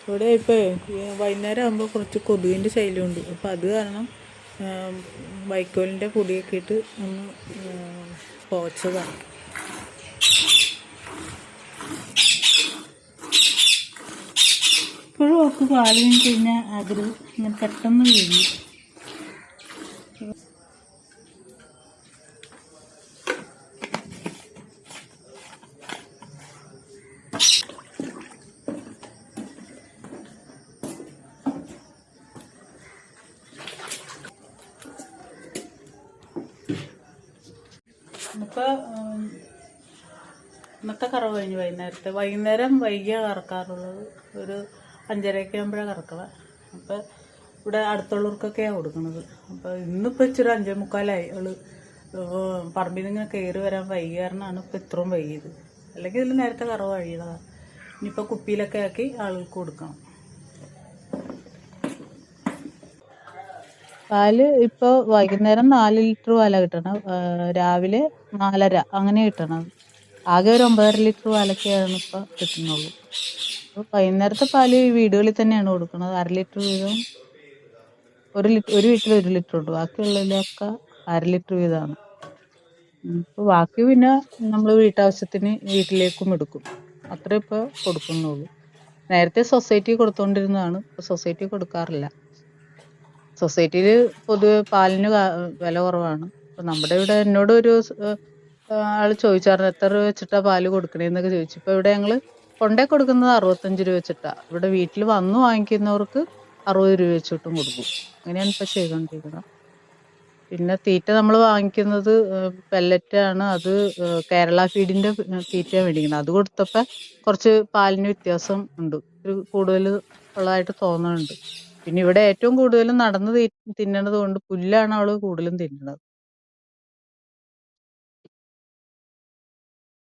ഇവിടെ ഇപ്പോൾ വൈകുന്നേരം ആകുമ്പോൾ കുറച്ച് കൊതുകിൻ്റെ ശല്യമുണ്ട്. അപ്പോൾ അത് കാരണം വൈക്കോലിൻ്റെ പൊടിയൊക്കെ ഇട്ട് ഒന്ന് പോച്ചതാണ്. ഇപ്പോഴും ഒക്കെ പാല് കഴിഞ്ഞ് കഴിഞ്ഞാൽ അതിൽ ഇങ്ങനെ പെട്ടെന്ന് വീഴും. ഇപ്പോൾ ഇന്നത്തെ കറവ് കഴിഞ്ഞ് വൈകുന്നേരം വൈകിയാണ് കറക്കാറുള്ളത്. ഒരു 5:30 ആകുമ്പോഴാണ് കറക്കുക. അപ്പോൾ ഇവിടെ അടുത്തുള്ളവർക്കൊക്കെയാണ് കൊടുക്കുന്നത്. അപ്പോൾ ഇന്നിപ്പോൾ ഇച്ചിരി 5:45 അവള് പറമ്പിൽ നിന്ന് ഇങ്ങനെ കയറി വരാൻ വൈകിയാറിനാണ് ഇപ്പോൾ ഇത്രയും വൈകിയത്. അല്ലെങ്കിൽ ഇതിൽ നേരത്തെ കറവ് കഴിയുന്നതാണ്. ഇനിയിപ്പോൾ കുപ്പിയിലൊക്കെ ആക്കി ആളുകൾക്ക് കൊടുക്കണം. പാല് ഇപ്പോൾ വൈകുന്നേരം 4 ലിറ്റർ പാലാണ് കിട്ടണം. രാവിലെ 4:30 അങ്ങനെ കിട്ടണം. ആകെ ഒരു 9.5 ലിറ്റർ പാലൊക്കെയാണ് ഇപ്പോൾ കിട്ടുന്നുള്ളൂ. അപ്പോൾ വൈകുന്നേരത്തെ പാല് വീടുകളിൽ തന്നെയാണ് കൊടുക്കുന്നത്. 1/2 ലിറ്റർ വീതം. ഒരു വീട്ടിൽ 1 ലിറ്റർ ഉണ്ട്. ബാക്കിയുള്ളതിലൊക്കെ 1/2 ലിറ്റർ വീതമാണ്. ഇപ്പോൾ ബാക്കി പിന്നെ നമ്മൾ വീട്ടാവശ്യത്തിന് വീട്ടിലേക്കും എടുക്കും. അത്രേ ഇപ്പോൾ കൊടുക്കുന്നുള്ളൂ. നേരത്തെ സൊസൈറ്റി കൊടുത്തുകൊണ്ടിരുന്നതാണ്. ഇപ്പോൾ സൊസൈറ്റി കൊടുക്കാറില്ല. സൊസൈറ്റിയിൽ പൊതുവെ പാലിന് വില കുറവാണ്. അപ്പം നമ്മുടെ ഇവിടെ എന്നോട് ഒരു ആൾ ചോദിച്ചായിരുന്നു എത്ര രൂപ വെച്ചിട്ടാണ് പാല് കൊടുക്കണേന്നൊക്കെ ചോദിച്ചു. ഇപ്പോൾ ഇവിടെ ഞങ്ങൾ കൊണ്ടേ കൊടുക്കുന്നത് 65 രൂപ വെച്ചിട്ടാണ്. ഇവിടെ വീട്ടിൽ വന്ന് വാങ്ങിക്കുന്നവർക്ക് 60 രൂപ വെച്ചിട്ടും കൊടുക്കും. അങ്ങനെയാണ് ഇപ്പോൾ ചെയ്തുകൊണ്ടിരിക്കുന്നത്. പിന്നെ തീറ്റ നമ്മൾ വാങ്ങിക്കുന്നത് പെല്ലറ്റാണ്. അത് കേരള ഫീഡിൻ്റെ തീറ്റയാണ് മേടിക്കുന്നത്. അത് കൊടുത്തപ്പോൾ കുറച്ച് പാലിന് വ്യത്യാസം ഉണ്ട്. ഒരു കൂടുതൽ ഉള്ളതായിട്ട് തോന്നുന്നുണ്ട്. പിന്നെ ഇവിടെ ഏറ്റവും കൂടുതലും നടന്ന് തിന്നണത് കൊണ്ട് പുല്ലാണ് അവൾ കൂടുതലും തിന്നണത്.